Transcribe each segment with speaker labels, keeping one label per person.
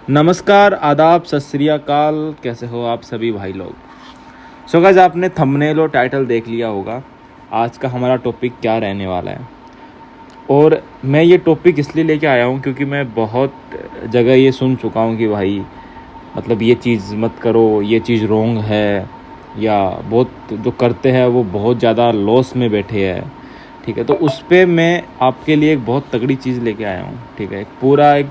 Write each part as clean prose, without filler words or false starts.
Speaker 1: नमस्कार, आदाब, सत श्री अकाल। कैसे हो आप सभी भाई लोग। सो गाइस, आपने थंबनेल और टाइटल देख लिया होगा आज का हमारा टॉपिक क्या रहने वाला है। और मैं ये टॉपिक इसलिए लेके आया हूँ क्योंकि मैं बहुत जगह ये सुन चुका हूँ कि भाई मतलब ये चीज़ मत करो, ये चीज़ रॉन्ग है, या बहुत जो करते हैं वो बहुत ज़्यादा लॉस में बैठे हैं। ठीक है, तो उस पर मैं आपके लिए एक बहुत तगड़ी चीज़ लेके आया हूँ। ठीक है, पूरा एक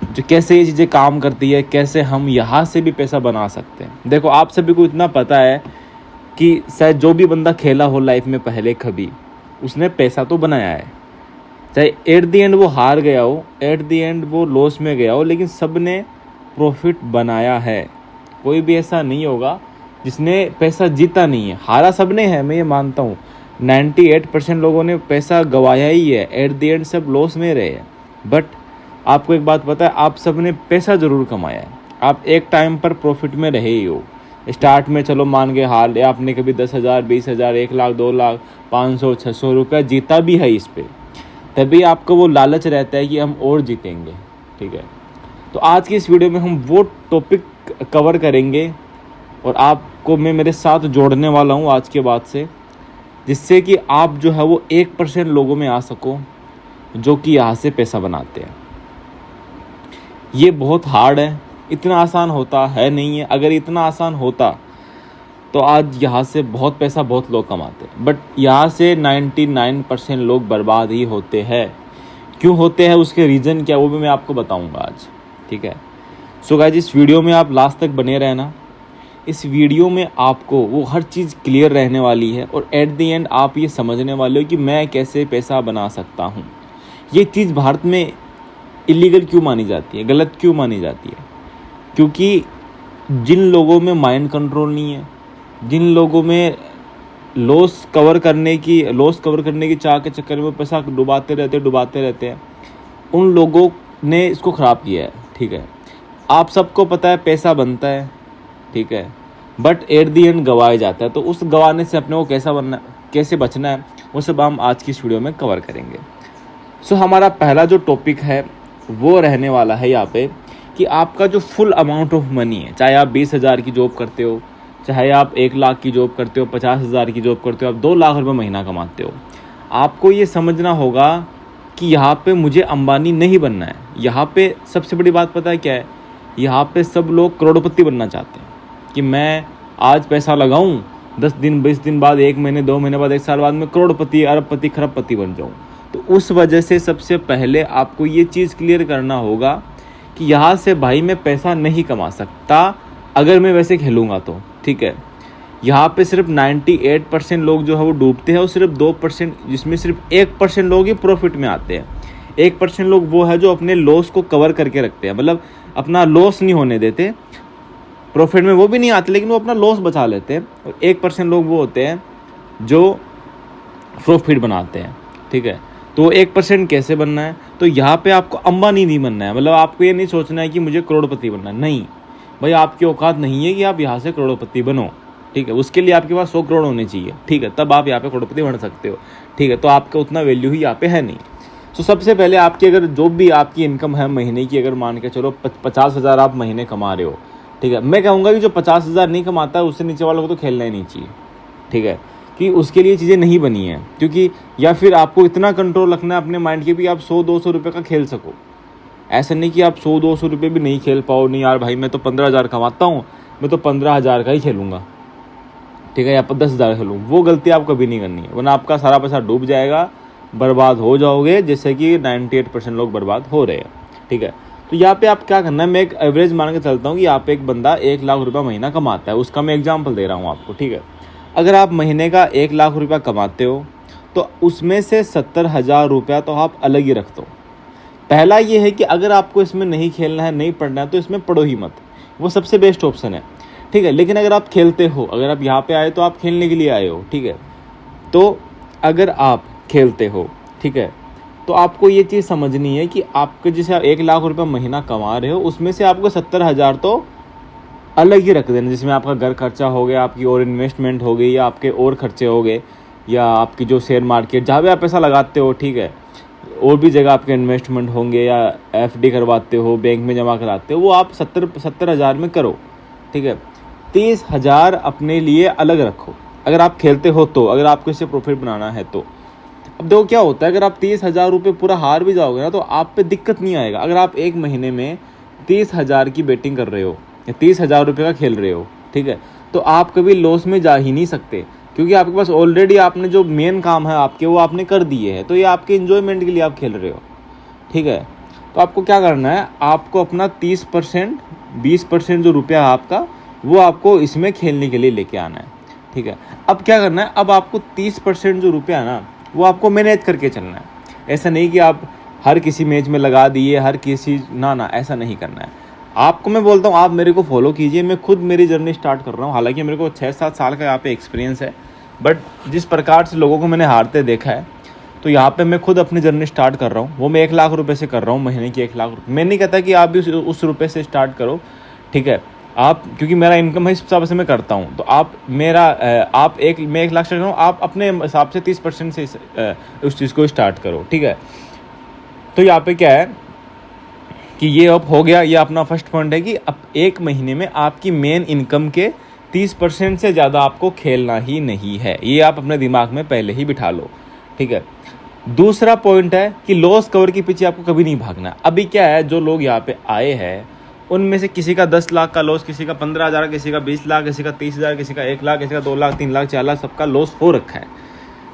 Speaker 1: जो कैसे ये चीज़ें काम करती है, कैसे हम यहाँ से भी पैसा बना सकते हैं। देखो, आप सभी को इतना पता है कि शायद जो भी बंदा खेला हो लाइफ में पहले कभी, उसने पैसा तो बनाया है। चाहे एट दी एंड वो हार गया हो, एट दी एंड वो लॉस में गया हो, लेकिन सब ने प्रॉफिट बनाया है। कोई भी ऐसा नहीं होगा जिसने पैसा जीता नहीं है। हारा सब ने है, मैं ये मानता हूँ। 98% लोगों ने पैसा गंवाया ही है, एट दी एंड सब लॉस में रहे हैं। बट आपको एक बात पता है, आप सब ने पैसा ज़रूर कमाया है। आप एक टाइम पर प्रॉफिट में रहे ही हो। स्टार्ट में चलो मान के हाल आपने कभी 10,000, 20,000, 1 लाख, 2 लाख, 500, 600 रुपया जीता भी है इस पर, तभी आपको वो लालच रहता है कि हम और जीतेंगे। ठीक है, तो आज की इस वीडियो में हम वो टॉपिक कवर करेंगे और आपको मैं मेरे साथ जोड़ने वाला हूँ आज के बाद से, जिससे कि आप जो है वो 1% लोगों में आ सको जो कि यहाँ से पैसा बनाते हैं। ये बहुत हार्ड है, इतना आसान होता है नहीं है। अगर इतना आसान होता तो आज यहाँ से बहुत पैसा बहुत लोग कमाते हैं। बट यहाँ से 99% लोग बर्बाद ही होते हैं। क्यों होते हैं, उसके रीज़न क्या, वो भी मैं आपको बताऊंगा आज। ठीक है, सो गाइस, इस वीडियो में आप लास्ट तक बने रहना। इस वीडियो में आपको वो हर चीज़ क्लियर रहने वाली है और एट द एंड आप ये समझने वाले हो कि मैं कैसे पैसा बना सकता हूँ। ये चीज़ भारत में इलीगल क्यों मानी जाती है, गलत क्यों मानी जाती है? क्योंकि जिन लोगों में माइंड कंट्रोल नहीं है, जिन लोगों में लॉस कवर करने की चाह के चक्कर में पैसा डुबाते रहते हैं, उन लोगों ने इसको ख़राब किया है। ठीक है, आप सबको पता है पैसा बनता है, ठीक है, बट एट दी एंड गंवाया जाता है। तो उस गंवाने से अपने को कैसे बचना है, वो सब हम आज की इस वीडियो में कवर करेंगे। सो हमारा पहला जो टॉपिक है वो रहने वाला है यहाँ पे कि आपका जो फुल अमाउंट ऑफ मनी है, चाहे आप 20,000 की जॉब करते हो, चाहे आप 1 लाख की जॉब करते हो, 50,000 की जॉब करते हो, आप 2 लाख रुपए महीना कमाते हो, आपको ये समझना होगा कि यहाँ पे मुझे अंबानी नहीं बनना है। यहाँ पे सबसे बड़ी बात पता है क्या है, यहाँ पे सब लोग करोड़पति बनना चाहते हैं कि मैं आज पैसा लगाऊँ, 10 दिन 20 दिन बाद, 1 महीने 2 महीने बाद, 1 साल बाद मैं करोड़पति, अरबपति, खरबपति बन जाऊँ। तो उस वजह से सबसे पहले आपको ये चीज़ क्लियर करना होगा कि यहाँ से भाई मैं पैसा नहीं कमा सकता अगर मैं वैसे खेलूँगा तो। ठीक है, यहाँ पे सिर्फ 98% लोग जो है वो डूबते हैं और सिर्फ 2%, जिसमें सिर्फ 1% लोग ही प्रॉफिट में आते हैं। 1% लोग वो है जो अपने लॉस को कवर करके रखते हैं, मतलब अपना लॉस नहीं होने देते। प्रॉफिट में वो भी नहीं आते लेकिन वो अपना लॉस बचा लेते हैं। और 1% लोग वो होते हैं जो प्रॉफिट बनाते हैं। ठीक है, तो 1% कैसे बनना है, तो यहाँ पे आपको अंबानी नहीं बनना है। मतलब आपको ये नहीं सोचना है कि मुझे करोड़पति बनना है, नहीं भाई, आपकी औकात नहीं है कि आप यहाँ से करोड़पति बनो। ठीक है, उसके लिए आपके पास 100 करोड़ होने चाहिए। ठीक है, तब आप यहाँ पे करोड़पति बन सकते हो। ठीक है, तो आपका उतना वैल्यू ही यहाँ पे है नहीं। तो सबसे पहले आपकी अगर जो भी आपकी इनकम है महीने की, अगर मान के चलो 50,000 आप महीने कमा रहे हो, ठीक है, मैं कहूँगा कि जो 50,000 नहीं कमाता है उससे नीचे वालों को तो खेलना ही नहीं चाहिए। ठीक है, कि उसके लिए चीज़ें नहीं बनी हैं। क्योंकि या फिर आपको इतना कंट्रोल रखना है अपने माइंड के भी आप 100-200 रुपये का खेल सको। ऐसा नहीं कि आप 100-200 रुपये भी नहीं खेल पाओ। नहीं यार भाई, मैं तो 15,000 कमाता हूँ, मैं तो 15,000 का ही खेलूँगा। ठीक है, या 10,000 खेलूँ, वो गलती आप कभी नहीं करनी है, वरना आपका सारा पैसा डूब जाएगा, बर्बाद हो जाओगे, जैसे कि 98% लोग बर्बाद हो रहे हैं। ठीक है, तो यहाँ पे आप क्या करना है, मैं एक एवरेज मान के चलता हूँ कि यहाँ पे एक बंदा 1 लाख रुपये महीना कमाता है, उसका मैं एग्जाम्पल दे रहा हूँ आपको। ठीक है, अगर आप महीने का 1 लाख रुपया कमाते हो तो उसमें से 70,000 रुपया तो आप अलग ही रख दो। पहला ये है कि अगर आपको इसमें नहीं खेलना है, नहीं पढ़ना है, तो इसमें पढ़ो ही मत, वो सबसे बेस्ट ऑप्शन है। ठीक है, लेकिन अगर आप खेलते हो, अगर आप यहाँ पे आए तो आप खेलने के लिए आए हो। ठीक है, तो अगर आप खेलते हो, ठीक है, तो आपको ये चीज़ समझनी है कि आपके जैसे 1 लाख रुपया महीना कमा रहे हो, उसमें से आपको 70,000 तो अलग ही रख देना, जिसमें आपका घर खर्चा हो गया, आपकी और इन्वेस्टमेंट हो गई, या आपके और खर्चे हो गए, या आपकी जो शेयर मार्केट जहाँ भी आप पैसा लगाते हो। ठीक है, और भी जगह आपके इन्वेस्टमेंट होंगे या एफडी करवाते हो, बैंक में जमा कराते हो, वो आप 70,000 में करो, ठीक है। 30,000 अपने लिए अलग रखो, अगर आप खेलते हो तो, अगर आपको इससे प्रॉफिट बनाना है तो। अब देखो क्या होता है, अगर आप 30,000 रुपये पूरा हार भी जाओगे ना तो आप पे दिक्कत नहीं आएगा। अगर आप एक महीने में 30,000 की बेटिंग कर रहे हो या 30,000 रुपये का खेल रहे हो, ठीक है, तो आप कभी लॉस में जा ही नहीं सकते, क्योंकि आपके पास ऑलरेडी आपने जो मेन काम है आपके वो आपने कर दिए हैं। तो ये आपके इन्जॉयमेंट के लिए आप खेल रहे हो, ठीक है। तो आपको क्या करना है, आपको अपना 30% 20% जो रुपया आपका वो आपको इसमें खेलने के लिए लेके आना है, ठीक है। अब क्या करना है, अब आपको 30% जो रुपया है ना वो आपको मैनेज करके चलना है। ऐसा नहीं कि आप हर किसी मैच में लगा दिए, हर किसी ना, ऐसा नहीं करना है। आपको मैं बोलता हूँ आप मेरे को फॉलो कीजिए, मैं खुद मेरी जर्नी स्टार्ट कर रहा हूँ। हालांकि मेरे को 6-7 साल का यहाँ पे एक्सपीरियंस है, बट जिस प्रकार से लोगों को मैंने हारते देखा है, तो यहाँ पे मैं खुद अपनी जर्नी स्टार्ट कर रहा हूँ। वो मैं 1 लाख रुपये से कर रहा हूँ, महीने की 1 लाख रुपये। मैं नहीं कहता कि आप भी उस रुपये से स्टार्ट करो, ठीक है। आप, क्योंकि मेरा इनकम है इस हिसाब से मैं करता हूँ, तो आप मेरा मैं 1 लाख से कर रहा हूँ, आप अपने हिसाब से 30% से उस चीज़ को स्टार्ट करो, ठीक है। तो यहाँ पे क्या है कि ये अब हो गया, ये अपना फर्स्ट पॉइंट है कि अब एक महीने में आपकी मेन इनकम के 30% से ज़्यादा आपको खेलना ही नहीं है। ये आप अपने दिमाग में पहले ही बिठा लो, ठीक है। दूसरा पॉइंट है कि लॉस कवर के पीछे आपको कभी नहीं भागना। अभी क्या है, जो लोग यहाँ पे आए हैं उनमें से किसी का 10 लाख का लॉस, किसी का 15,000, किसी का 20 लाख, किसी का 30,000, किसी का 1 लाख, किसी का 2 लाख, 3 लाख, 4 लाख, सबका लॉस हो रखा है,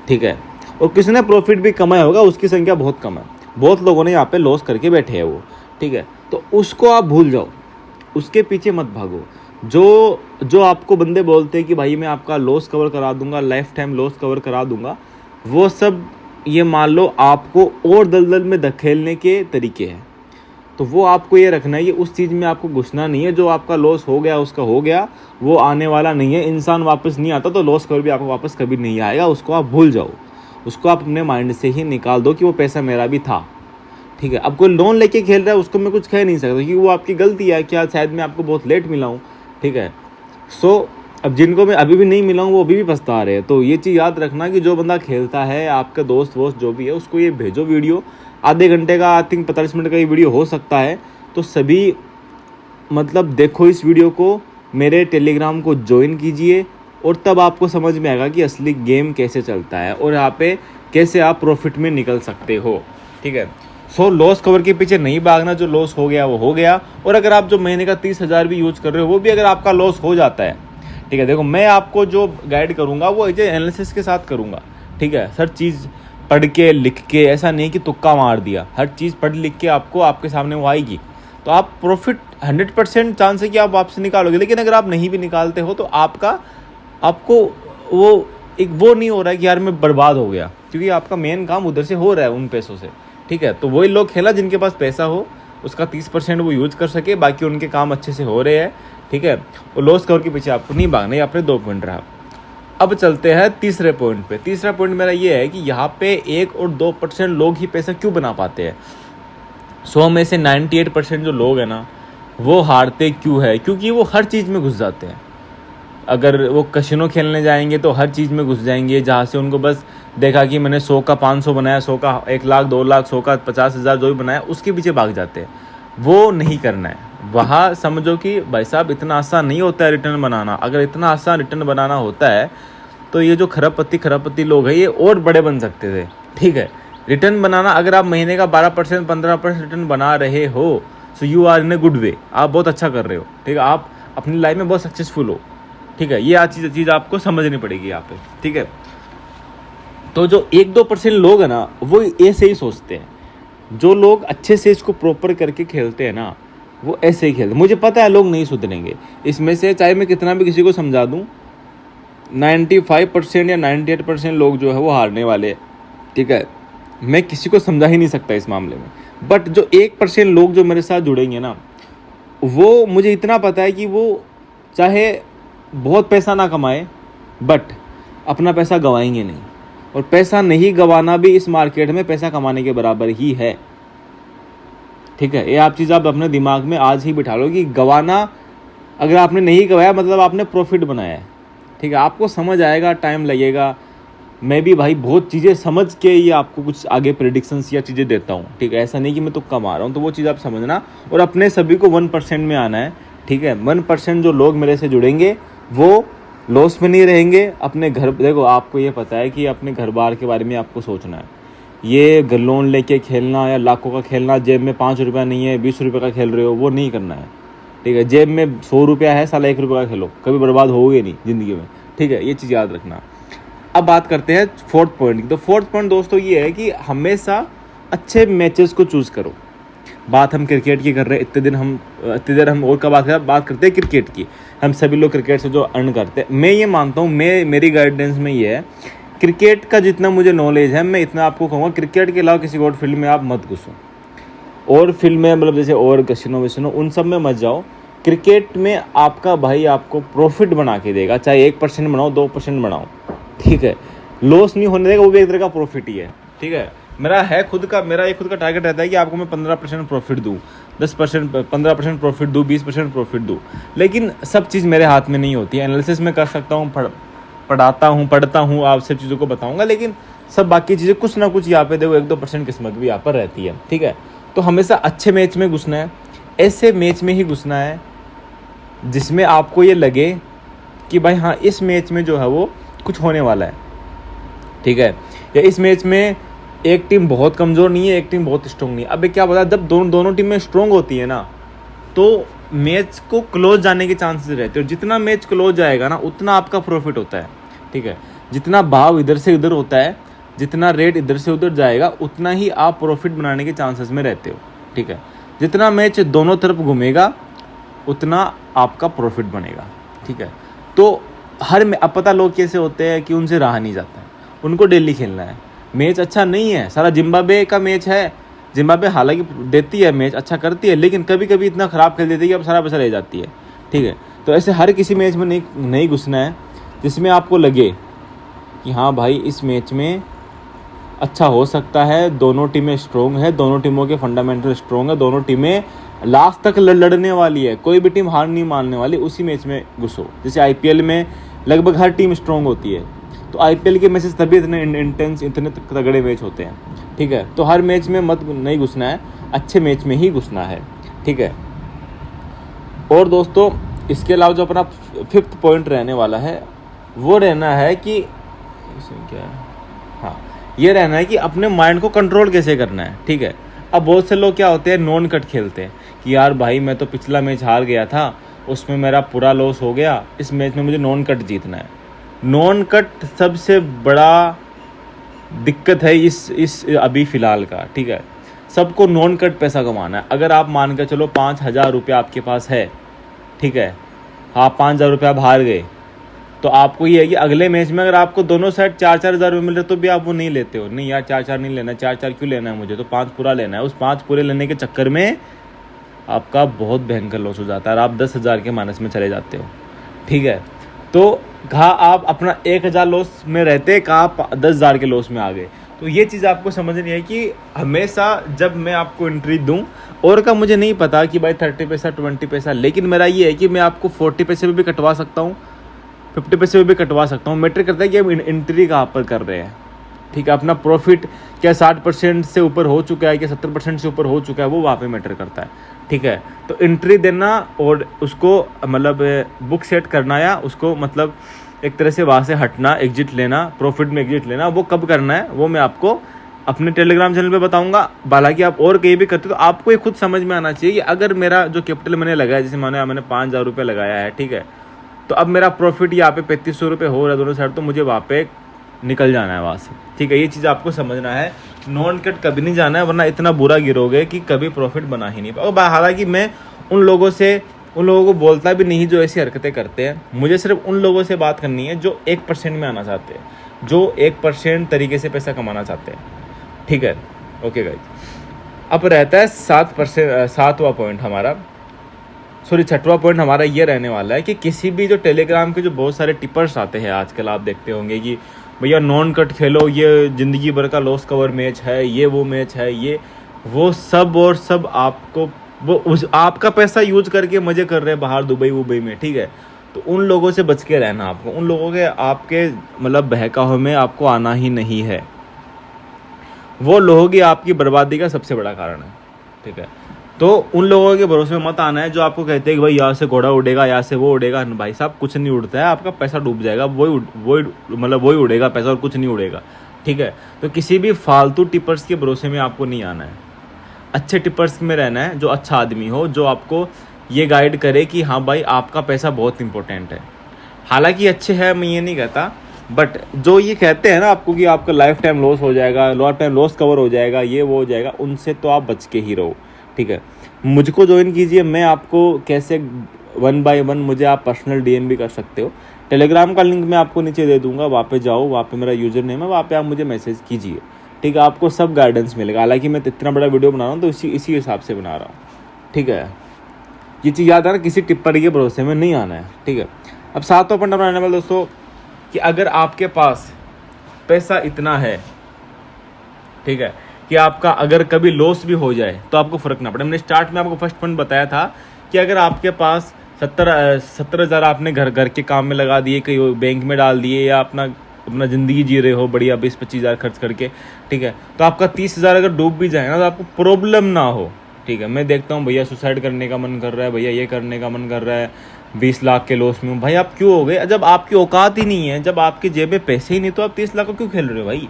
Speaker 1: ठीक है। और किसी ने प्रॉफिट भी कमाया होगा, उसकी संख्या बहुत कम है। बहुत लोगों ने यहाँ पे लॉस करके बैठे हैं वो, ठीक है। तो उसको आप भूल जाओ, उसके पीछे मत भागो। जो आपको बंदे बोलते हैं कि भाई मैं आपका लॉस कवर करा दूंगा, लाइफ टाइम लॉस कवर करा दूंगा, वो सब ये मान लो आपको और दलदल में धकेलने के तरीके हैं। तो वो आपको ये रखना है कि उस चीज़ में आपको घुसना नहीं है। जो आपका लॉस हो गया उसका हो गया, वो आने वाला नहीं है। इंसान वापस नहीं आता, तो लॉस कवर भी आपको वापस कभी नहीं आएगा। उसको आप भूल जाओ, उसको आप अपने माइंड से ही निकाल दो कि वो पैसा मेरा भी था, ठीक है। अब कोई लोन लेके खेल रहा है उसको मैं कुछ कह नहीं सकता, क्योंकि वो आपकी गलती है, क्या शायद मैं आपको बहुत लेट मिला हूँ, ठीक है। सो अब जिनको मैं अभी भी नहीं मिला हूँ वो अभी भी पछता रहे हैं। तो ये चीज़ याद रखना कि जो बंदा खेलता है, आपका दोस्त वोस्त जो भी है, उसको ये भेजो वीडियो। आधे घंटे का, आई थिंक 45 मिनट का ये वीडियो हो सकता है। तो सभी मतलब देखो इस वीडियो को, मेरे टेलीग्राम को ज्वाइन कीजिए, और तब आपको समझ में आएगा कि असली गेम कैसे चलता है और यहाँ पे कैसे आप प्रॉफिट में निकल सकते हो, ठीक है। सो लॉस कवर के पीछे नहीं भागना, जो लॉस हो गया वो हो गया। और अगर आप जो महीने का 30,000 भी यूज कर रहे हो, वो भी अगर आपका लॉस हो जाता है, ठीक है, देखो मैं आपको जो गाइड करूँगा वो एनालिसिस के साथ करूँगा, ठीक है। हर चीज़ पढ़ के लिख के, ऐसा नहीं कि तुक्का मार दिया, हर चीज़ पढ़ लिख के आपको आपके सामने वो आएगी। तो आप प्रॉफिट 100% चांस है कि आप वापस निकालोगे। लेकिन अगर आप नहीं भी निकालते हो तो आपको वो एक वो नहीं हो रहा है कि यार मैं बर्बाद हो गया, क्योंकि आपका मेन काम उधर से हो रहा है उन पैसों से, ठीक है। तो वही लोग खेला जिनके पास पैसा हो, उसका 30% वो यूज कर सके, बाकी उनके काम अच्छे से हो रहे हैं, ठीक है। और लॉस कवर के पीछे आपको नहीं भागना। ये अपने 2 पॉइंट रहा। अब चलते हैं तीसरे पॉइंट पे। तीसरा पॉइंट मेरा ये है कि यहाँ पे 1 और 2% लोग ही पैसा क्यों बना पाते हैं। 100 में से 98% जो लोग हैं ना, वो हारते क्यों है, क्योंकि वो हर चीज़ में घुस जाते हैं। अगर वो कसिनो खेलने जाएंगे तो हर चीज़ में घुस जाएंगे, जहाँ से उनको बस देखा कि मैंने 100 का 500 बनाया, 100 का 1 लाख, 2 लाख, 100 का 50,000 जो भी बनाया, उसके पीछे भाग जाते हैं। वो नहीं करना है। वहाँ समझो कि भाई साहब इतना आसान नहीं होता है रिटर्न बनाना। अगर इतना आसान रिटर्न बनाना होता है तो ये जो खरबपत्ती लोग हैं ये और बड़े बन सकते थे, ठीक है। रिटर्न बनाना, अगर आप महीने का 12% 15% रिटर्न बना रहे हो, so you are in a good way, आप बहुत अच्छा कर रहे हो, ठीक है। आप अपनी लाइफ में बहुत सक्सेसफुल हो, ठीक है। ये आज चीज़ आपको समझनी पड़ेगी यहाँ पे, ठीक है। तो जो 1-2% लोग हैं ना, वो ऐसे ही सोचते हैं। जो लोग अच्छे से इसको प्रॉपर करके खेलते हैं ना, वो ऐसे ही खेलते हैं। मुझे पता है लोग नहीं सुधरेंगे इसमें से, चाहे मैं कितना भी किसी को समझा दूँ। 95% या 98% लोग जो है वो हारने वाले हैं, ठीक है। मैं किसी को समझा ही नहीं सकता इस मामले में। बट जो 1% लोग जो मेरे साथ जुड़ेंगे ना, वो मुझे इतना पता है कि वो चाहे बहुत पैसा ना कमाए, बट अपना पैसा गंवाएंगे नहीं। और पैसा नहीं गंवाना भी इस मार्केट में पैसा कमाने के बराबर ही है, ठीक है। ये आप चीज़ आप अपने दिमाग में आज ही बिठा लो कि गंवाना, अगर आपने नहीं गंवाया मतलब आपने प्रॉफिट बनाया है, ठीक है। आपको समझ आएगा, टाइम लगेगा, मैं भी भाई बहुत चीज़ें समझ के ये आपको कुछ आगे प्रेडिक्शंस या चीज़ें देता हूँ, ठीक है। ऐसा नहीं कि मैं तुक्का मार रहा हूँ, तो वो चीज़ आप समझना। और अपने सभी को 1% में आना है, ठीक है। 1% जो लोग मेरे से जुड़ेंगे वो लॉस में नहीं रहेंगे। अपने घर, देखो आपको ये पता है कि अपने घर बार के बारे में आपको सोचना है। ये लोन लेके खेलना या लाखों का खेलना, जेब में 5 रुपया नहीं है 20 रुपये का खेल रहे हो, वो नहीं करना है, ठीक है। जेब में 100 रुपया है, साला 1 रुपये का खेलो, कभी बर्बाद होगे नहीं ज़िंदगी में, ठीक है। ये चीज़ याद रखना। अब बात करते हैं 4th पॉइंट की। तो 4th पॉइंट दोस्तों ये है कि हमेशा अच्छे मैचेस को चूज़ करो। बात हम क्रिकेट की कर रहे हैं, इतने देर हम और का बात करते हैं क्रिकेट की। हम सभी लोग क्रिकेट से जो अर्न करते हैं, मैं ये मानता हूँ, मेरी गाइडेंस में ये है, क्रिकेट का जितना मुझे नॉलेज है मैं इतना आपको कहूँगा, क्रिकेट के अलावा किसी और फील्ड में आप मत घुसो। और फील्ड में मतलब जैसे और कैसीनो वैसीनो उन सब में मत जाओ। क्रिकेट में आपका भाई आपको प्रॉफिट बना के देगा, चाहे 1% बनाओ 2% बनाओ, ठीक है। लॉस नहीं होने देगा, वो भी एक तरह का प्रॉफिट ही है, ठीक है। मेरा एक खुद का टारगेट रहता है कि आपको मैं 15% प्रॉफिट दूँ, 10% 15% प्रॉफिट दूँ, 20% प्रॉफिट दूँ। लेकिन सब चीज़ मेरे हाथ में नहीं होती है। एनालिसिस में कर सकता हूँ, पढ़ता हूँ, आप सब चीज़ों को बताऊँगा, लेकिन सब बाकी चीज़ें कुछ ना कुछ यहाँ पे देखो 1-2% किस्मत भी यहाँ पर रहती है, ठीक है। तो हमेशा अच्छे मैच में घुसना है, ऐसे मैच में ही घुसना है जिसमें आपको ये लगे कि भाई हाँ इस मैच में जो है वो कुछ होने वाला है, ठीक है। या इस मैच में एक टीम बहुत कमज़ोर नहीं है, एक टीम बहुत स्ट्रॉन्ग नहीं है। अब क्या पता, जब दोनों टीमें स्ट्रॉन्ग होती है ना, तो मैच को क्लोज जाने के चांसेस रहते हैं। और जितना मैच क्लोज जाएगा ना, उतना आपका प्रॉफिट होता है, ठीक है। जितना भाव इधर से उधर होता है, जितना रेट इधर से उधर जाएगा, उतना ही आप प्रॉफिट बनाने के चांसेस में रहते हो, ठीक है। जितना मैच दोनों तरफ घूमेगा उतना आपका प्रॉफिट बनेगा, ठीक है। तो अब पता लोग कैसे होते हैं कि उनसे रहा नहीं जाता है, उनको डेली खेलना है। मैच अच्छा नहीं है, सारा जिम्बाब्वे का मैच है, जिम्बाब्वे हालांकि देती है मैच अच्छा करती है, लेकिन कभी कभी इतना ख़राब खेल देती है कि अब सारा पैसा रह जाती है, ठीक है। तो ऐसे हर किसी मैच में नहीं घुसना है जिसमें आपको लगे कि हाँ भाई इस मैच में अच्छा हो सकता है, दोनों टीमें स्ट्रॉन्ग है, दोनों टीमों के फंडामेंटल स्ट्रॉन्ग है, दोनों टीमें लास्ट तक लड़ने वाली है, कोई भी टीम हार नहीं मानने वाली, उसी मैच में घुसो। जैसे आईपीएल में लगभग हर टीम स्ट्रॉन्ग होती है, तो आईपीएल के मैचेस तभी इतने इंटेंस, इतने तगड़े मैच होते हैं, ठीक है। तो हर मैच में नहीं घुसना है, अच्छे मैच में ही घुसना है, ठीक है। और दोस्तों इसके अलावा जो अपना 5th पॉइंट रहने वाला है वो रहना है कि क्या है, हाँ ये रहना है कि अपने माइंड को कंट्रोल कैसे करना है, ठीक है। अब बहुत से लोग क्या होते हैं, नॉन कट खेलते हैं कि यार भाई मैं तो पिछला मैच हार गया था, उसमें मेरा पूरा लॉस हो गया, इस मैच में मुझे नॉन कट जीतना है। नॉन कट सबसे बड़ा दिक्कत है इस अभी फ़िलहाल का, ठीक है। सबको नॉन कट पैसा कमाना है। अगर आप मान कर चलो 5,000 रुपया आपके पास है, ठीक है, आप 5,000 रुपया आप हार गए, तो आपको ये है कि अगले मैच में अगर आपको दोनों साइड 4-4 हज़ार रुपये मिल रहे तो भी आप वो नहीं लेते हो। नहीं यार 4-4 नहीं लेना, 4-4 क्यों लेना है, मुझे तो 5 पूरा लेना है। उस 5 पूरे लेने के चक्कर में आपका बहुत भयंकर लॉस हो जाता है और आप 10,000 के माइनस में चले जाते हो, ठीक है। तो कहा आप अपना 1,000 लॉस में रहते, कहा आप 10,000 के लॉस में आ गए। तो ये चीज़ आपको समझनी है कि हमेशा जब मैं आपको एंट्री दूं, और का मुझे नहीं पता कि भाई 30 पैसा 20 पैसा, लेकिन मेरा ये है कि मैं आपको 40 पैसे में भी कटवा सकता हूँ, 50 पैसे में भी कटवा सकता हूँ। मैटर करता है कि हम एंट्री कहाँ पर कर रहे हैं, ठीक है। अपना प्रॉफिट क्या 60% से ऊपर हो चुका है, क्या 70% से ऊपर हो चुका है, वो वहाँ पे मैटर करता है, ठीक है। तो एंट्री देना और उसको मतलब बुक सेट करना, या उसको मतलब एक तरह से वहाँ से हटना, एग्जिट लेना, प्रॉफिट में एग्जिट लेना, वो कब करना है वो मैं आपको अपने टेलीग्राम चैनल पे बताऊंगा। हालांकि आप और कहीं भी करते हो तो आपको ये खुद समझ में आना चाहिए कि अगर मेरा जो कैपिटल मैंने लगाया, जैसे मैंने 5,000 रुपये लगाया है, ठीक है, तो अब मेरा प्रॉफिट यहाँ पे 3500 रुपये हो रहा है दोनों साइड, तो मुझे वहाँ पे निकल जाना है वहाँ से, ठीक है। ये चीज़ आपको समझना है, नॉन कट कभी नहीं जाना है, वरना इतना बुरा गिरोगे कि कभी प्रॉफिट बना ही नहीं पाओगे। हालांकि मैं उन लोगों को बोलता भी नहीं जो ऐसी हरकतें करते हैं। मुझे सिर्फ उन लोगों से बात करनी है जो 1% में आना चाहते हैं, जो 1% तरीके से पैसा कमाना चाहते हैं, ठीक है। ओके गाइस, अब रहता है 7वां पॉइंट हमारा, सॉरी 6वां पॉइंट हमारा ये रहने वाला है कि किसी भी जो टेलीग्राम के जो बहुत सारे टिपर्स आते हैं आजकल, आप देखते होंगे कि भैया नॉन कट खेलो, ये ज़िंदगी भर का लॉस कवर मैच है, ये वो मैच है, ये वो सब और सब आपको वो आपका पैसा यूज करके मज़े कर रहे हैं बाहर दुबई में, ठीक है। तो उन लोगों से बच के रहना आपको, उन लोगों के आपके मतलब बहकावे में आपको आना ही नहीं है। वो लोग ही आपकी बर्बादी का सबसे बड़ा कारण है, ठीक है। तो उन लोगों के भरोसे में मत आना है जो आपको कहते हैं कि भाई यहाँ से घोड़ा उड़ेगा, यहाँ से वो उड़ेगा। भाई साहब कुछ नहीं उड़ता है, आपका पैसा डूब जाएगा, वही उड़ेगा पैसा और कुछ नहीं उड़ेगा, ठीक है। तो किसी भी फालतू टिपर्स के भरोसे में आपको नहीं आना है, अच्छे टिपर्स में रहना है, जो अच्छा आदमी हो, जो आपको ये गाइड करे कि हाँ भाई आपका पैसा बहुत इंपॉर्टेंट है। हालांकि अच्छे हैं, मैं ये नहीं कहता, बट जो ये कहते हैं ना आपको कि आपका लाइफ टाइम लॉस हो जाएगा, लाइफ टाइम लॉस कवर हो जाएगा, ये वो हो जाएगा, उनसे तो आप बच के ही रहो, ठीक है। मुझको ज्वाइन कीजिए, मैं आपको कैसे 1 by 1 मुझे आप पर्सनल DM भी कर सकते हो। टेलीग्राम का लिंक मैं आपको नीचे दे दूंगा, वहाँ पे जाओ, वहाँ पे मेरा यूज़र नेम है, वहाँ पे आप मुझे मैसेज कीजिए, ठीक है। आपको सब गाइडेंस मिलेगा। हालांकि मैं इतना बड़ा वीडियो बना रहा हूँ तो इसी हिसाब से बना रहा हूँ, ठीक है। ये चीज़ याद है ना, किसी टिप्पर के भरोसे में नहीं आना है, ठीक है। अब सातवां पॉइंट बनाने वाले दोस्तों कि अगर आपके पास पैसा इतना है, ठीक है, कि आपका अगर कभी लॉस भी हो जाए तो आपको फ़र्क ना पड़े। मैंने स्टार्ट में आपको फर्स्ट पॉइंट बताया था कि अगर आपके पास 70,000 आपने घर के काम में लगा दिए, कहीं बैंक में डाल दिए, या अपना ज़िंदगी जी रहे हो बढ़िया 20-25 हज़ार खर्च करके, ठीक है, तो आपका 30,000 अगर डूब भी जाए ना तो आपको प्रॉब्लम ना हो, ठीक है। मैं देखता हूँ भैया सुसाइड करने का मन कर रहा है, भैया ये करने का मन कर रहा है, 20 लाख के लॉस में हूँ। भाई आप क्यों हो गए? जब आपकी औकात ही नहीं है, जब आपकी जेब में पैसे ही नहीं, तो आप 30 लाख को क्यों खेल रहे हो भाई?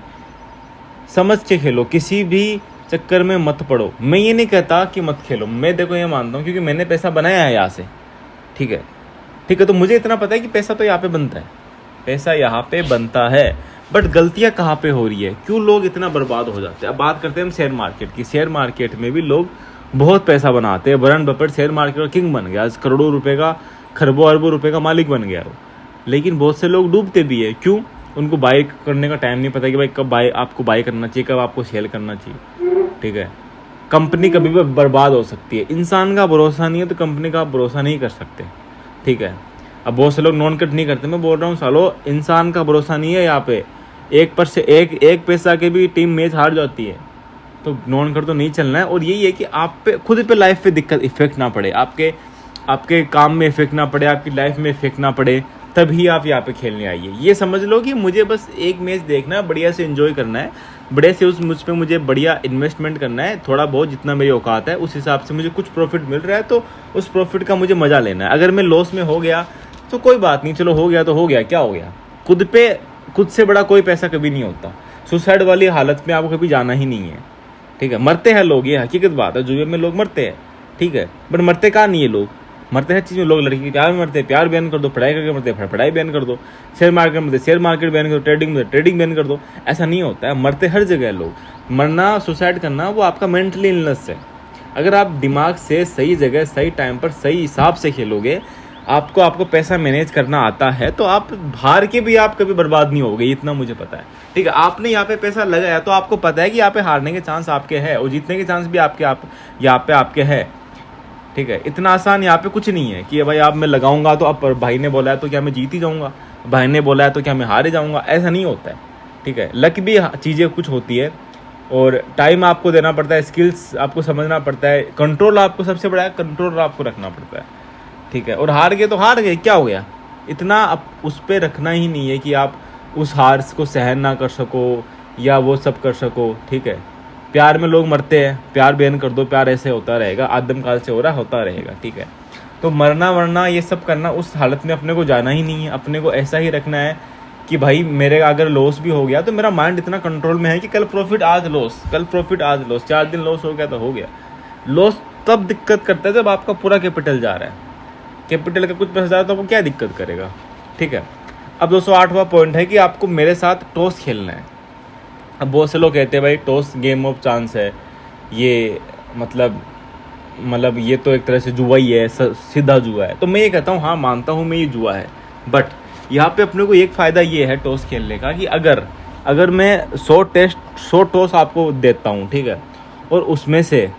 Speaker 1: समझ के खेलो, किसी भी चक्कर में मत पड़ो। मैं ये नहीं कहता कि मत खेलो, मैं देखो ये मानता हूँ क्योंकि मैंने पैसा बनाया है यहाँ से, ठीक है, ठीक है। तो मुझे इतना पता है कि पैसा तो यहाँ पे बनता है, पैसा यहाँ पे बनता है, बट गलतियाँ कहाँ पे हो रही है, क्यों लोग इतना बर्बाद हो जाते हैं। अब बात करते हैं हम शेयर मार्केट की। शेयर मार्केट में भी लोग बहुत पैसा बनाते हैं। वॉरेन बफेट शेयर मार्केट का किंग बन गया, आज करोड़ों रुपए का, खरबों अरबों रुपए का मालिक बन गया वो। लेकिन बहुत से लोग डूबते भी है, क्यों? उनको बाई करने का टाइम नहीं पता कि भाई कब आपको बाई करना चाहिए, कब आपको सेल करना चाहिए, ठीक है। कंपनी कभी भी बर्बाद हो सकती है, इंसान का भरोसा नहीं है तो कंपनी का आप भरोसा नहीं कर सकते, ठीक है। अब बहुत से लोग नॉन कट नहीं करते, मैं बोल रहा हूँ सालो इंसान का भरोसा नहीं है यहाँ पे। एक पैसा के भी टीम मैच हार जाती है, तो नॉन कट तो नहीं चलना है। और यही है कि आप पे खुद पे लाइफ पे दिक्कत इफेक्ट ना पड़े, आपके काम में इफेक्ट ना पड़े, आपकी लाइफ में इफेक्ट ना पड़े, तभी आप यहाँ पे खेलने आइए। ये समझ लो कि मुझे बस एक मैच देखना है, बढ़िया से एंजॉय करना है, बढ़िया से मुझ पे मुझे बढ़िया इन्वेस्टमेंट करना है, थोड़ा बहुत जितना मेरी औकात है उस हिसाब से मुझे कुछ प्रॉफिट मिल रहा है तो उस प्रॉफिट का मुझे मज़ा लेना है। अगर मैं लॉस में हो गया तो कोई बात नहीं, चलो हो गया तो हो गया, क्या हो गया। खुद से बड़ा कोई पैसा कभी नहीं होता। सुसाइड वाली हालत में आपको कभी जाना ही नहीं है, ठीक है। मरते हैं लोग, ये हकीकत बात है, जुए में लोग मरते हैं, ठीक है, बट मरते कहाँ नहीं है लोग, मरते हर चीज़ में। लोग लड़की के प्यार में मरते हैं, प्यार बैन कर दो, पढ़ाई करके मरते हैं, पढ़ाई बैन कर दो, शेयर मार्केट में शेयर मार्केट बैन कर दो, ट्रेडिंग में ट्रेडिंग बैन कर दो। ऐसा नहीं होता है, मरते हर जगह है लोग। मरना, सुसाइड करना वो आपका मेंटली इलनेस है। अगर आप दिमाग से सही जगह सही टाइम पर सही हिसाब से खेलोगे, आपको पैसा मैनेज करना आता है, तो आप हार के भी आप कभी बर्बाद नहीं होगे, इतना मुझे पता है, ठीक है। आपने यहाँ पे पैसा लगाया तो आपको पता है कि यहाँ पे हारने के चांस आपके हैं और जीतने के चांस भी यहाँ पे आपके हैं, ठीक है। इतना आसान यहाँ पे कुछ नहीं है कि भाई आप मैं लगाऊंगा तो अब भाई ने बोला है तो क्या मैं जीत ही जाऊंगा, भाई ने बोला है तो क्या मैं हारे जाऊंगा, ऐसा नहीं होता है, ठीक है। लक भी चीज़ें कुछ होती है और टाइम आपको देना पड़ता है, स्किल्स आपको समझना पड़ता है, कंट्रोल आपको सबसे बड़ा है, कंट्रोल आपको रखना पड़ता है, ठीक है। और हार गए तो हार गए, क्या हो गया, इतना अब उस पर रखना ही नहीं है कि आप उस हार को सहन ना कर सको या वो सब कर सको, ठीक है। प्यार में लोग मरते हैं, प्यार बैन कर दो, प्यार ऐसे होता रहेगा, आदमकाल से हो रहा होता रहेगा, ठीक है। तो मरना वरना ये सब करना, उस हालत में अपने को जाना ही नहीं है। अपने को ऐसा ही रखना है कि भाई मेरे अगर लॉस भी हो गया तो मेरा माइंड इतना कंट्रोल में है कि कल प्रॉफिट आज लॉस, कल प्रॉफिट आज लॉस, 4 दिन लॉस हो गया तो हो गया। लॉस तब दिक्कत करता है जब आपका पूरा कैपिटल जा रहा है, कैपिटल का कुछ पैसा जा रहा है तो आपको क्या दिक्कत करेगा, ठीक है। अब 208वां पॉइंट है कि आपको मेरे साथ टॉस खेलना है। अब बहुत से लोग कहते हैं भाई टॉस गेम ऑफ चांस है, ये मतलब ये तो एक तरह से जुआ ही है, सीधा जुआ है। तो मैं ये कहता हूँ हाँ मानता हूँ मैं ये जुआ है, बट यहाँ पे अपने को एक फ़ायदा ये है टॉस खेलने का कि अगर मैं 100 टॉस आपको देता हूँ, ठीक है, और उसमें से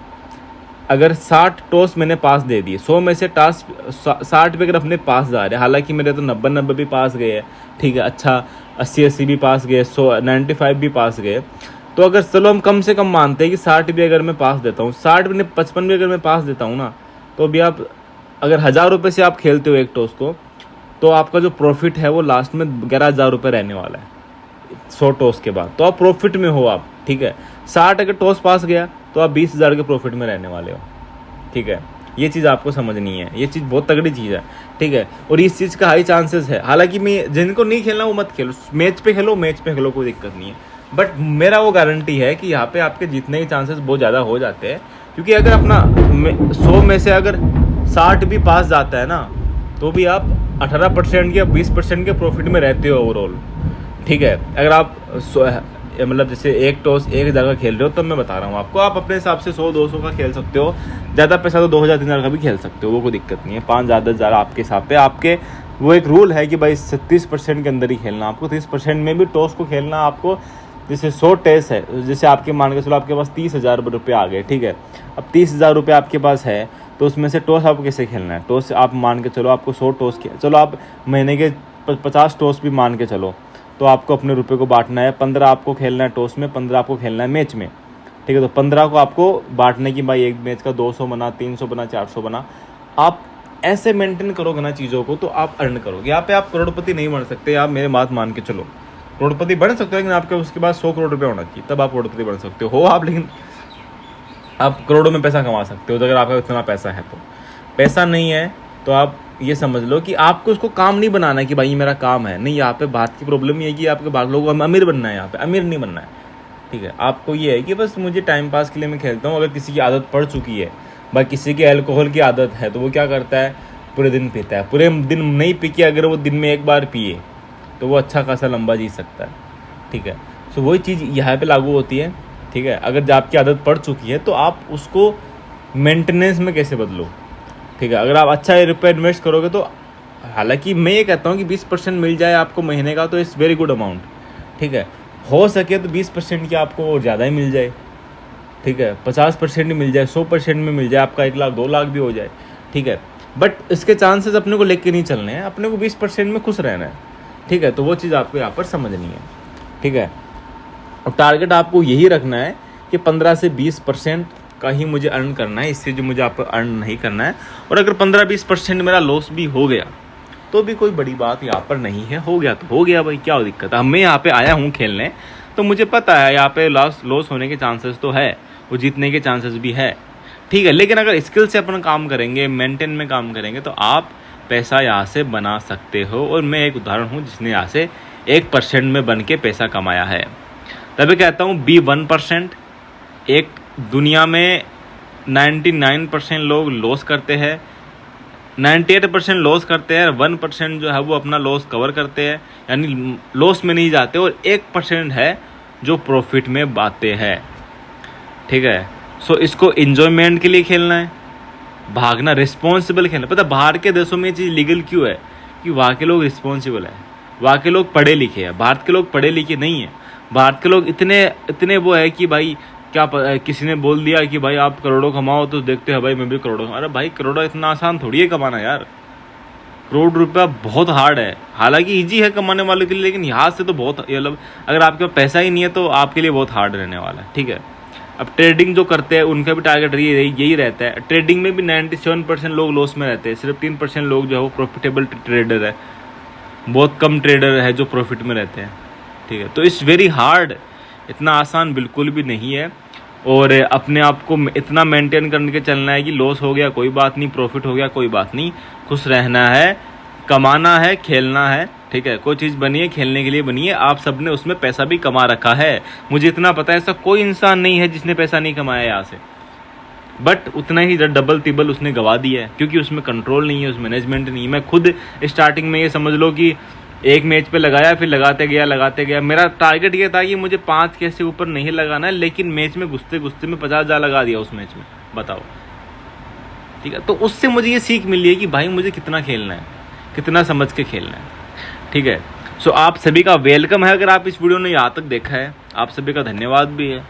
Speaker 1: अगर 60 टॉस मैंने पास दे दिए, 100 में से टास्क 60 पे अगर अपने पास जा रहे हैं, हालांकि मेरे तो 90 भी पास गए हैं, ठीक है, अच्छा 80 भी पास गए, 95 भी पास गए। तो अगर चलो हम कम से कम मानते हैं कि 60 भी अगर मैं पास देता हूँ, 60 में 55 भी अगर मैं पास देता हूँ ना, तो भी आप अगर 1000 रुपये से आप खेलते हो एक टॉस को, तो आपका जो प्रॉफिट है वो लास्ट में 11,000 रुपये रहने वाला है 100 टॉस के बाद। तो आप प्रॉफिट में हो आप, ठीक है। 60 अगर टॉस पास गया तो आप 20,000 के प्रॉफिट में रहने वाले हो, ठीक है। ये चीज़ आपको समझनी है, ये चीज़ बहुत तगड़ी चीज़ है, ठीक है। और इस चीज़ का हाई चांसेस है, हालांकि मैं जिनको नहीं खेलना वो मत खेलो, मैच पे खेलो कोई दिक्कत नहीं है, बट मेरा वो गारंटी है कि यहाँ पे आपके जीतने के चांसेस बहुत ज़्यादा हो जाते हैं। क्योंकि अगर अपना 100 में से अगर 60 भी पास जाता है ना, तो भी आप 18% या 20% के प्रॉफिट में रहते हो ओवरऑल, ठीक है। अगर आप मतलब जैसे एक टॉस 1,000 का खेल रहे हो, तब मैं बता रहा हूँ आपको, आप अपने हिसाब से 100-200 का खेल सकते हो, ज़्यादा पैसा तो 2,000-3,000 का भी खेल सकते हो, वो कोई दिक्कत नहीं है। 5,000-10,000 आपके हिसाब पे, आपके वो एक रूल है कि भाई 30% के अंदर ही खेलना आपको, 30% में भी टॉस को खेलना आपको। जैसे 100 टेस्ट है, जैसे आपके मान के चलो आपके पास 30,000 रुपये आ गए, ठीक है। अब 30,000 रुपये आपके पास है, तो उसमें से टॉस आपको कैसे खेलना है? टॉस आप मान के चलो आपको 100 टॉस चलो आप महीने के 50 टॉस भी मान के चलो, तो आपको अपने रुपये को बांटना है। 15 आपको खेलना है टॉस में, 15 आपको खेलना है मैच में, ठीक है। तो 15 को आपको बांटने की, भाई एक मैच का 200 बना, 300 बना, 400 बना। आप ऐसे मेंटेन करोगे ना चीज़ों को, तो आप अर्न करोगे। यहाँ पे आप करोड़पति नहीं बन सकते, आप मेरे बात मान के चलो। करोड़पति बन सकते हो, लेकिन आपके उसके बाद 100 करोड़ रुपये होना चाहिए, तब आप करोड़पति बन सकते हो आप। लेकिन आप करोड़ों में पैसा कमा सकते हो अगर आपका इतना पैसा है। तो पैसा नहीं है तो आप ये समझ लो कि आपको उसको काम नहीं बनाना है कि भाई ये मेरा काम है। नहीं, यहाँ पे बात की प्रॉब्लम ये है कि आपके बाहर लोगों को अमीर बनना है, यहाँ पे अमीर नहीं बनना है, ठीक है। आपको ये है कि बस मुझे टाइम पास के लिए मैं खेलता हूँ। अगर किसी की आदत पड़ चुकी है, भाई किसी की अल्कोहल की आदत है, तो वो क्या करता है, पूरे दिन पीता है। पूरे दिन नहीं पी के अगर वो दिन में एक बार पिए तो वो अच्छा खासा लंबा जी सकता है, ठीक है। सो वही चीज़ यहाँ पे लागू होती है, ठीक है। अगर जब आपकी आदत पड़ चुकी है तो आप उसको मेंटेनेंस में कैसे बदलो, ठीक है। अगर आप अच्छा रुपये इन्वेस्ट करोगे तो, हालांकि मैं ये कहता हूँ कि 20% मिल जाए आपको महीने का तो इट्स वेरी गुड अमाउंट, ठीक है। हो सके तो 20% की आपको ज़्यादा ही मिल जाए, ठीक है। 50% मिल जाए, 100% में मिल जाए, आपका 1 लाख 2 लाख भी हो जाए, ठीक है। बट इसके चांसेस अपने को लेके नहीं चलने हैं, अपने को 20% में खुश रहना है, ठीक है। तो वो चीज़ आपको यहाँ पर समझनी है, ठीक है। और टारगेट आपको यही रखना है कि 15 से 20% का ही मुझे अर्न करना है, इससे जो मुझे आपको अर्न नहीं करना है। और अगर 15-20% मेरा लॉस भी हो गया तो भी कोई बड़ी बात यहाँ पर नहीं है, हो गया तो हो गया भाई, क्या दिक्कत है। मैं यहाँ पे आया हूँ खेलने, तो मुझे पता है यहाँ पे लॉस होने के चांसेस तो है, वो जीतने के चांसेस भी है, ठीक है। लेकिन अगर स्किल से अपन काम करेंगे, मेंटेन में काम करेंगे, तो आप पैसा यहाँ से बना सकते हो। और मैं एक उदाहरण हूँ जिसने यहाँ से 1% में बन के पैसा कमाया है। तभी कहता हूँ बी 1%। एक दुनिया में 99% लोग लॉस करते हैं, 98% लॉस करते हैं, 1% जो है वो अपना लॉस कवर करते हैं, यानी लॉस में नहीं जाते, और 1% है जो प्रॉफिट में आते हैं, ठीक है। सो इसको एंजॉयमेंट के लिए खेलना है, भागना, रिस्पॉन्सिबल खेलना। पता बाहर के देशों में ये चीज़ लीगल क्यों है? कि वहाँ के लोग रिस्पॉन्सिबल है, वहाँ के लोग पढ़े लिखे हैं। भारत के लोग पढ़े लिखे नहीं है। भारत के लोग इतने वो है कि भाई क्या किसी ने बोल दिया कि भाई आप करोड़ों कमाओ, तो देखते हैं भाई मैं भी करोड़ों। अरे भाई करोड़ों इतना आसान थोड़ी है कमाना यार, करोड़ रुपया बहुत हार्ड है। हालांकि इजी है कमाने वालों के लिए, लेकिन यहाँ से तो बहुत, मतलब अगर आपके पास पैसा ही नहीं है तो आपके लिए बहुत हार्ड रहने वाला है, ठीक है। अब ट्रेडिंग जो करते हैं उनका भी टारगेट यही रहता है। ट्रेडिंग में भी 97% लोग लॉस में रहते हैं, सिर्फ 3% लोग जो है वो प्रॉफिटेबल ट्रेडर है। बहुत कम ट्रेडर है जो प्रॉफिट में रहते हैं, ठीक है। तो इट्स वेरी हार्ड, इतना आसान बिल्कुल भी नहीं है। और अपने आप को इतना मेंटेन करके चलना है कि लॉस हो गया कोई बात नहीं, प्रॉफिट हो गया कोई बात नहीं, खुश रहना है, कमाना है, खेलना है, ठीक है। कोई चीज़ बनी है खेलने के लिए बनी है, आप सब ने उसमें पैसा भी कमा रखा है। मुझे इतना पता है ऐसा कोई इंसान नहीं है जिसने पैसा नहीं कमाया यहाँ से, बट उतना ही डबल तिबल उसने गवा दिया है, क्योंकि उसमें कंट्रोल नहीं है, उस मैनेजमेंट नहीं है। मैं खुद स्टार्टिंग में ये समझ लो कि एक मैच पे लगाया, फिर लगाते गया। मेरा टारगेट ये था कि मुझे 5 के से ऊपर नहीं लगाना है, लेकिन मैच में घुसते में 50,000 लगा दिया उस मैच में, बताओ, ठीक है। तो उससे मुझे ये सीख मिली है कि भाई मुझे कितना खेलना है, कितना समझ के खेलना है, ठीक है। सो आप सभी का वेलकम है। अगर आप इस वीडियो ने यहाँ तक देखा है, आप सभी का धन्यवाद भी है,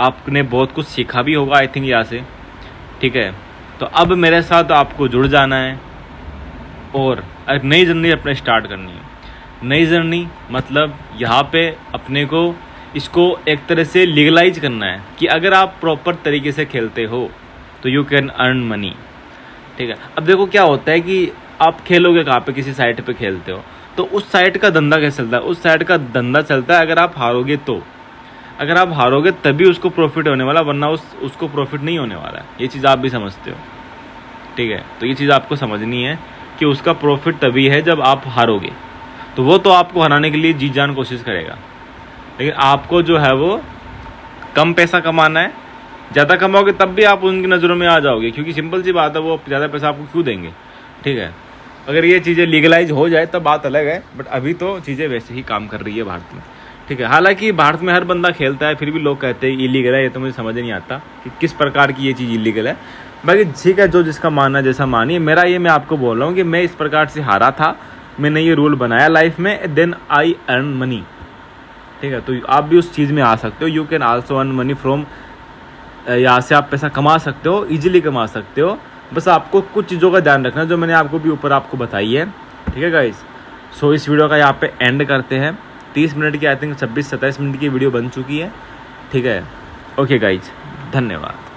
Speaker 1: आपने बहुत कुछ सीखा भी होगा आई थिंक यहाँ से, ठीक है। तो अब मेरे साथ आपको जुड़ जाना है और एक नई जर्नी अपने स्टार्ट करनी है। नई जर्नी मतलब यहाँ पे अपने को इसको एक तरह से लीगलाइज करना है कि अगर आप प्रॉपर तरीके से खेलते हो तो यू कैन अर्न मनी, ठीक है। अब देखो क्या होता है कि आप खेलोगे कहाँ पे, किसी साइट पे खेलते हो, तो उस साइट का धंधा कैसे चलता है, उस साइट का धंधा चलता है अगर आप हारोगे तो, अगर आप हारोगे तभी उसको प्रॉफिट होने वाला, वरना उसको प्रॉफिट नहीं होने वाला है। ये चीज़ आप भी समझते हो, ठीक है। तो ये चीज़ आपको समझनी है कि उसका प्रॉफिट तभी है जब आप हारोगे। तो वो तो आपको हराने के लिए जी जान कोशिश करेगा, लेकिन आपको जो है वो कम पैसा कमाना है। ज़्यादा कमाओगे तब भी आप उनकी नज़रों में आ जाओगे, क्योंकि सिंपल सी बात है, वो ज़्यादा पैसा आपको क्यों देंगे, ठीक है। अगर ये चीज़ें लीगलाइज हो जाए तब बात अलग है, बट अभी तो चीज़ें वैसे ही काम कर रही है भारत में, ठीक है। हालांकि भारत में हर बंदा खेलता है, फिर भी लोग कहते हैं इलीगल है। ये तो मुझे समझ नहीं आता कि किस प्रकार की ये चीज़ इलीगल है। बाकी ठीक है, जो जिसका मानना जैसा मानिए। मेरा ये, मैं आपको बोल रहा हूँ कि मैं इस प्रकार से हारा था, मैंने ये रूल बनाया लाइफ में, देन आई अर्न मनी, ठीक है। तो आप भी उस चीज़ में आ सकते हो। You can also earn money from, यहाँ से आप पैसा कमा सकते हो, ईजिली कमा सकते हो। बस आपको कुछ चीज़ों का ध्यान रखना जो मैंने आपको भी ऊपर आपको बताई है, ठीक है गाइस। सो इस वीडियो का यहाँ पे एंड करते हैं। 30 मिनट की, आई थिंक 26-27 मिनट की वीडियो बन चुकी है, ठीक है। ओके गाइज, धन्यवाद।